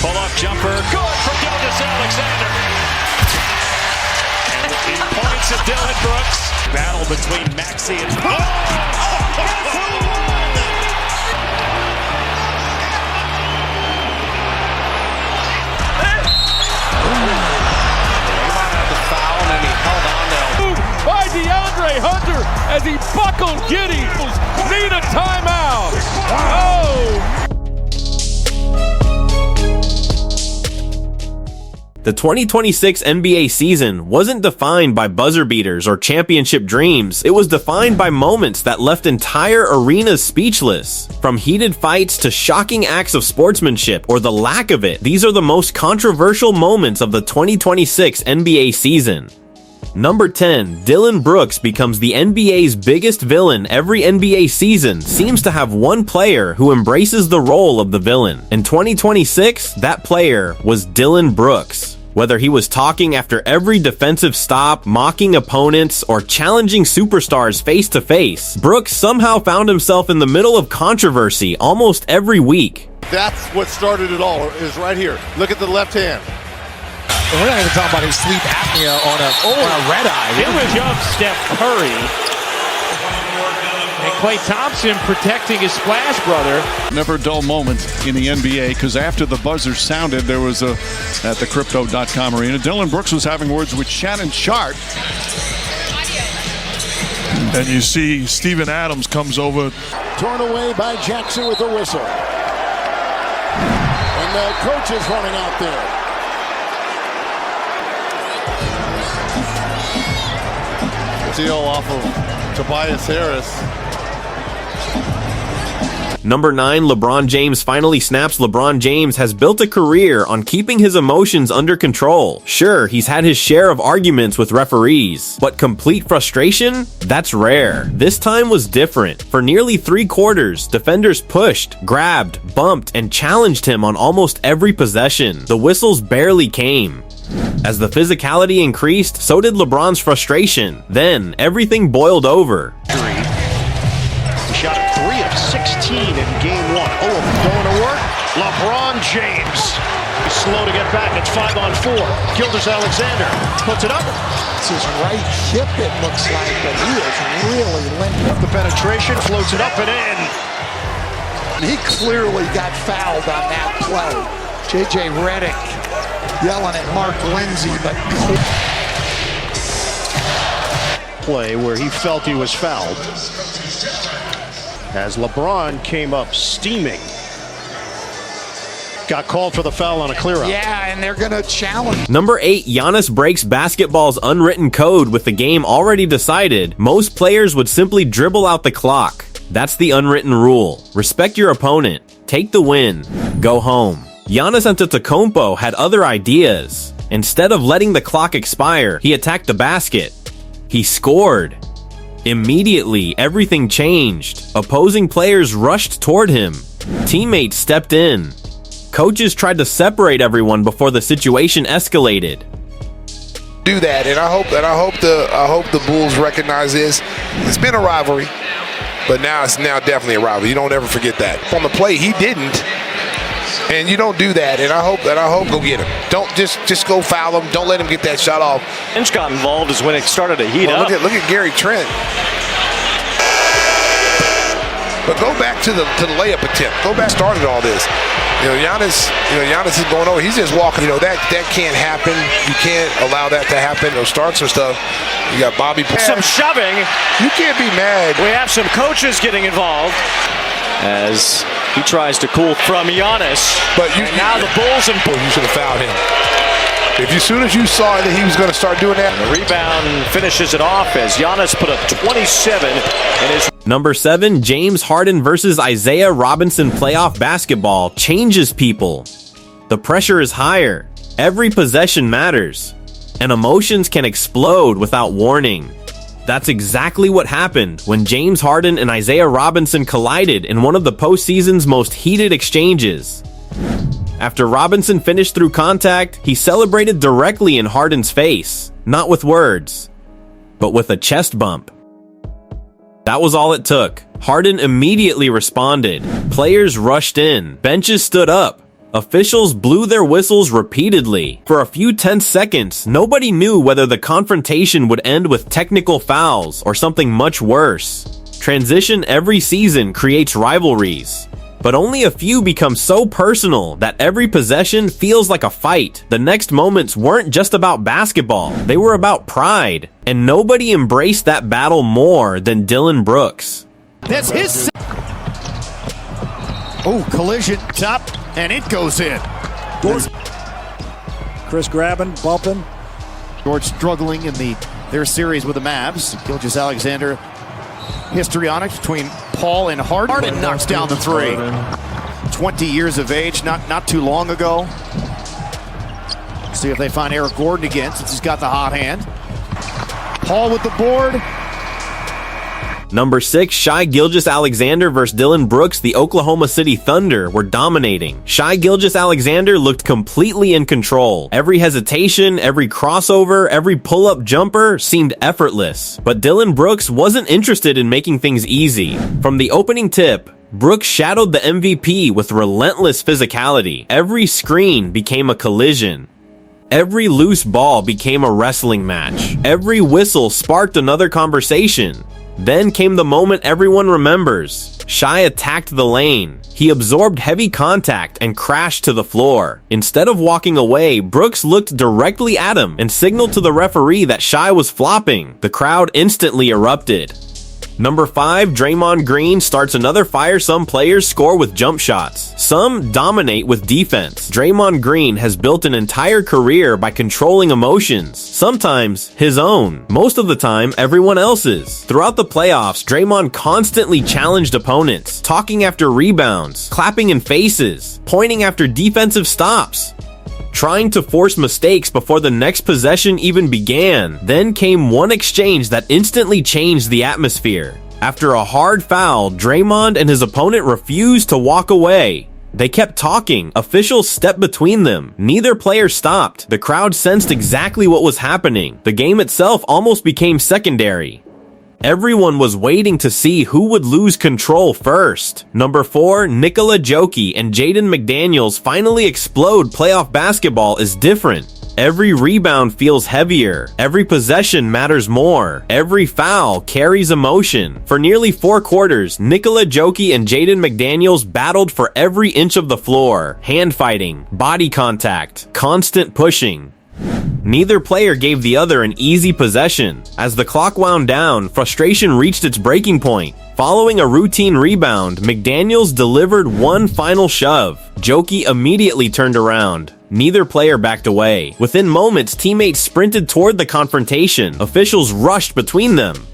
Pull-up jumper, good for Gilgeous-Alexander. And he points at Dylan Brooks. Battle between Maxey and... Guess who won? He might have the foul, and he held on to... By DeAndre Hunter as he buckled Giddy. Need a timeout. Oh! The 2026 NBA season wasn't defined by buzzer beaters or championship dreams. It was defined by moments that left entire arenas speechless. From heated fights to shocking acts of sportsmanship or the lack of it, these are the most controversial moments of the 2026 NBA season. Number 10, Dylan Brooks becomes the NBA's biggest villain. Every NBA season seems to have one player who embraces the role of the villain. In 2026, that player was Dylan Brooks. Whether he was talking after every defensive stop, mocking opponents, or challenging superstars face to face, Brooks somehow found himself in the middle of controversy almost every week. That's what started it all, is right here. Look at the left hand. We're not even talking about his sleep apnea on a red eye. It was young Steph Curry. And Klay Thompson protecting his Splash brother. Never a dull moment in the NBA, because after the buzzer sounded, there was at the Crypto.com arena, Dylan Brooks was having words with Shannon Sharpe. And you see Steven Adams comes over. Torn away by Jackson with a whistle. And the coach is running out there. Deal off of Tobias Harris. Number 9, LeBron James finally snaps. LeBron James has built a career on keeping his emotions under control. Sure, he's had his share of arguments with referees, but complete frustration? That's rare. This time was different. For nearly 3 quarters, defenders pushed, grabbed, bumped, and challenged him on almost every possession. The whistles barely came. As the physicality increased, so did LeBron's frustration. Then, everything boiled over. He shot 3 of 16 in game 1. Oh, going to work. LeBron James. He's slow to get back. It's 5-on-4. Gilgeous-Alexander puts it up. It's his right hip, it looks like, but he is really limping. The penetration, floats it up and in. He clearly got fouled on that play. J.J. Redick yelling at Mark Lindsay, but play where he felt he was fouled as LeBron came up steaming. Got called for the foul on a clear out. Yeah, and they're gonna challenge. Number 8, Giannis breaks basketball's unwritten code. With the game already decided, most players would simply dribble out the clock. That's the unwritten rule. Respect your opponent. Take the win. Go home. Giannis Antetokounmpo had other ideas. Instead of letting the clock expire, he attacked the basket. He scored. Immediately, everything changed. Opposing players rushed toward him. Teammates stepped in. Coaches tried to separate everyone before the situation escalated. Do that, and I hope the Bulls recognize this. It's been a rivalry, but now it's definitely a rivalry. You don't ever forget that. On the play, he didn't. And you don't do that, and I hope go get him. Don't just go foul him. Don't let him get that shot off. Inch got involved is when it started to heat up. Look at Gary Trent. But go back to the layup attempt. Go back, started all this. Giannis is going over. He's just walking. That can't happen. You can't allow that to happen. Those starts and stuff. You got Bobby. Some shoving. You can't be mad. We have some coaches getting involved as he tries to cool from Giannis. But now the Bulls and you should have fouled him. As soon as you saw that he was going to start doing that. The rebound finishes it off as Giannis put up 27 in his. Number 7, James Harden versus Isaiah Robinson playoff basketball changes people. The pressure is higher. Every possession matters. And emotions can explode without warning. That's exactly what happened when James Harden and Isaiah Robinson collided in one of the postseason's most heated exchanges. After Robinson finished through contact, he celebrated directly in Harden's face, not with words, but with a chest bump. That was all it took. Harden immediately responded. Players rushed in, benches stood up, Officials blew their whistles repeatedly. For a few tense seconds, nobody knew whether the confrontation would end with technical fouls or something much worse. Transition every season creates rivalries, but only a few become so personal that every possession feels like a fight. The next moments weren't just about basketball, they were about pride, and nobody embraced that battle more than Dillon Brooks. That's his. Oh, collision, top, and it goes in. Chris grabbing, bumping. George struggling in their series with the Mavs. Gilgeous-Alexander, histrionic between Paul and Harden. Harden knocks down the three. 20 years of age, not too long ago. See if they find Eric Gordon again, since he's got the hot hand. Paul with the board. Number 6, Shai Gilgeous-Alexander versus Dillon Brooks. The Oklahoma City Thunder were dominating. Shai Gilgeous-Alexander looked completely in control. Every hesitation, every crossover, every pull-up jumper seemed effortless. But Dillon Brooks wasn't interested in making things easy. From the opening tip, Brooks shadowed the MVP with relentless physicality. Every screen became a collision. Every loose ball became a wrestling match. Every whistle sparked another conversation. Then came the moment everyone remembers. Shai attacked the lane. He absorbed heavy contact and crashed to the floor. Instead of walking away, Brooks looked directly at him and signaled to the referee that Shai was flopping. The crowd instantly erupted. Number 5, Draymond Green starts another fire. Some players score with jump shots. Some dominate with defense. Draymond Green has built an entire career by controlling emotions. Sometimes his own. Most of the time, everyone else's. Throughout the playoffs, Draymond constantly challenged opponents, talking after rebounds, clapping in faces, pointing after defensive stops, trying to force mistakes before the next possession even began. Then came one exchange that instantly changed the atmosphere. After a hard foul, Draymond and his opponent refused to walk away. They kept talking. Officials stepped between them. Neither player stopped. The crowd sensed exactly what was happening. The game itself almost became secondary. Everyone was waiting to see who would lose control first. Number 4, Nikola Jokic and Jaden McDaniels finally explode. Playoff basketball is different. Every rebound feels heavier. Every possession matters more. Every foul carries emotion. For nearly 4 quarters, Nikola Jokic and Jaden McDaniels battled for every inch of the floor. Hand fighting, body contact, constant pushing. Neither player gave the other an easy possession. As the clock wound down, frustration reached its breaking point. Following a routine rebound, McDaniels delivered one final shove. Jokic immediately turned around. Neither player backed away. Within moments, teammates sprinted toward the confrontation. Officials rushed between them.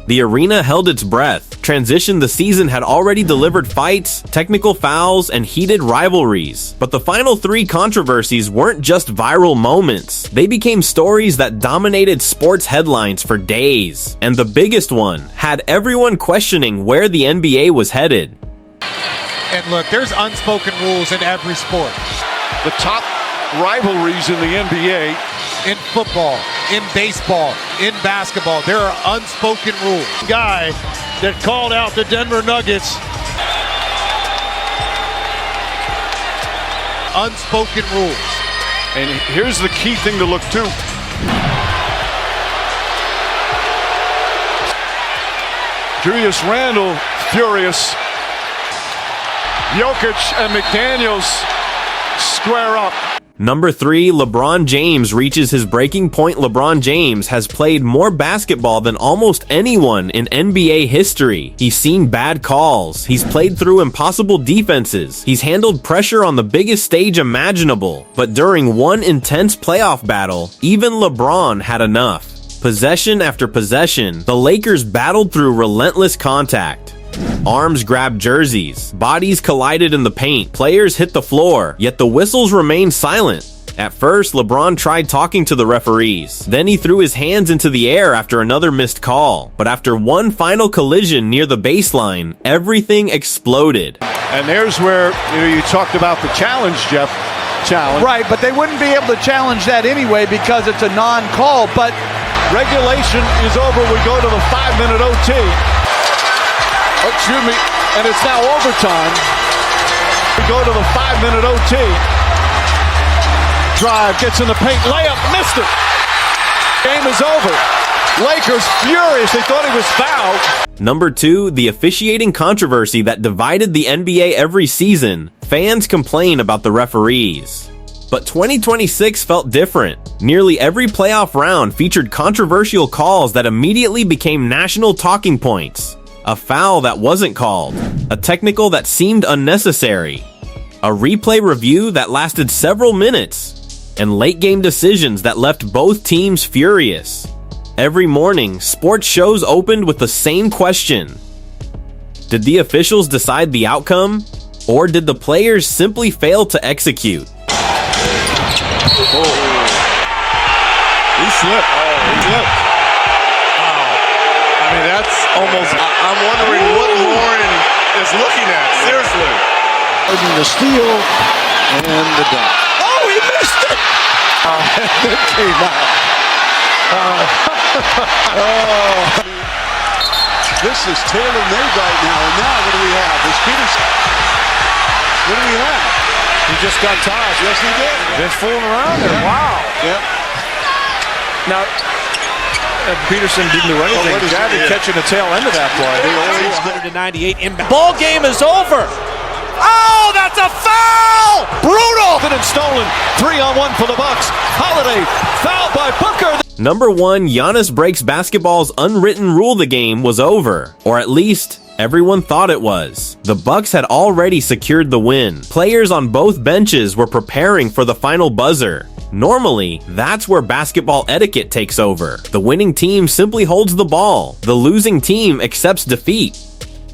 The arena held its breath. Transition the season had already delivered fights, technical fouls, and heated rivalries. But the final 3 controversies weren't just viral moments. They became stories that dominated sports headlines for days. And the biggest one had everyone questioning where the NBA was headed. And look, there's unspoken rules in every sport. The top rivalries in the NBA, in football, in baseball, in basketball, there are unspoken rules. Guy that called out the Denver Nuggets. Unspoken rules. and here's the key thing to look to. Julius Randle furious. Jokic and McDaniels square up. Number 3, LeBron James reaches his breaking point. LeBron James has played more basketball than almost anyone in NBA history. He's seen bad calls. He's played through impossible defenses. He's handled pressure on the biggest stage imaginable. But during one intense playoff battle, even LeBron had enough. Possession after possession, the Lakers battled through relentless contact. Arms grabbed jerseys, bodies collided in the paint, players hit the floor, yet the whistles remained silent. At first, LeBron tried talking to the referees. Then he threw his hands into the air after another missed call. But after one final collision near the baseline, everything exploded. And there's where you talked about the challenge, Jeff. Challenge. Right, but they wouldn't be able to challenge that anyway because it's a non-call. But regulation is over. We go to the 5-minute OT. Excuse me, and it's now overtime. We go to the 5-minute OT. Drive, gets in the paint, layup, missed it. Game is over. Lakers furious, they thought he was fouled. Number 2, the officiating controversy that divided the NBA every season. Fans complain about the referees. But 2026 felt different. Nearly every playoff round featured controversial calls that immediately became national talking points. A foul that wasn't called, a technical that seemed unnecessary, a replay review that lasted several minutes, and late-game decisions that left both teams furious. Every morning, sports shows opened with the same question. Did the officials decide the outcome, or did the players simply fail to execute? Oh. He slipped. Oh, he slipped. Wow. I mean, that's almost... I'm wondering what Lauren is looking at. Seriously. The steal and the dunk. Oh, he missed it! It came out. This is tailor-made right now. And now what do we have? Is Peterson? What do we have? He just got tired. Yes, he did. Just fooling around there. Wow. Yep. Now, Peterson didn't do anything. Gabby catching the tail end of that play. 198 inbound. Ball game is over. Oh, that's a foul! Brutal! And stolen. 3-on-1 for the Bucks. Holiday fouled by Booker. Number 1, Giannis breaks basketball's unwritten rule. The game was over, or at least everyone thought it was. The Bucks had already secured the win. Players on both benches were preparing for the final buzzer. Normally, that's where basketball etiquette takes over. The winning team simply holds the ball. The losing team accepts defeat.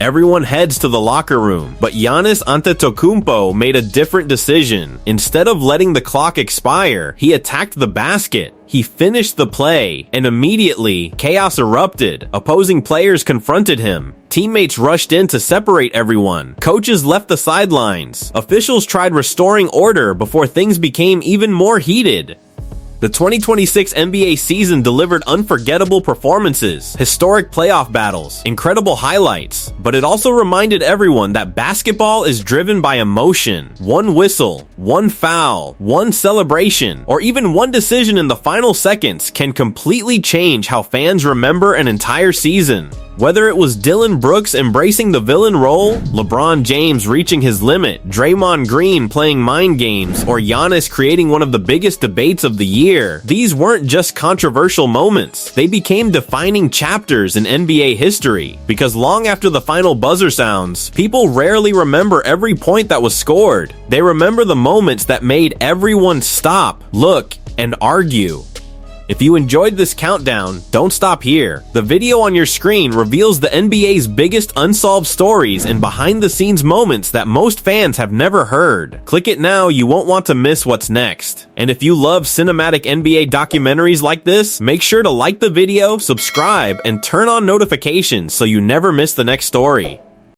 Everyone heads to the locker room, but Giannis Antetokounmpo made a different decision. Instead of letting the clock expire, he attacked the basket. He finished the play, and immediately, chaos erupted. Opposing players confronted him. Teammates rushed in to separate everyone. Coaches left the sidelines. Officials tried restoring order before things became even more heated. The 2026 NBA season delivered unforgettable performances, historic playoff battles, incredible highlights, but it also reminded everyone that basketball is driven by emotion. One whistle, one foul, one celebration, or even one decision in the final seconds can completely change how fans remember an entire season. Whether it was Dillon Brooks embracing the villain role, LeBron James reaching his limit, Draymond Green playing mind games, or Giannis creating one of the biggest debates of the year, these weren't just controversial moments. They became defining chapters in NBA history. Because long after the final buzzer sounds, people rarely remember every point that was scored. They remember the moments that made everyone stop, look, and argue. If you enjoyed this countdown, don't stop here. The video on your screen reveals the NBA's biggest unsolved stories and behind-the-scenes moments that most fans have never heard. Click it now, you won't want to miss what's next. And if you love cinematic NBA documentaries like this, make sure to like the video, subscribe, and turn on notifications so you never miss the next story.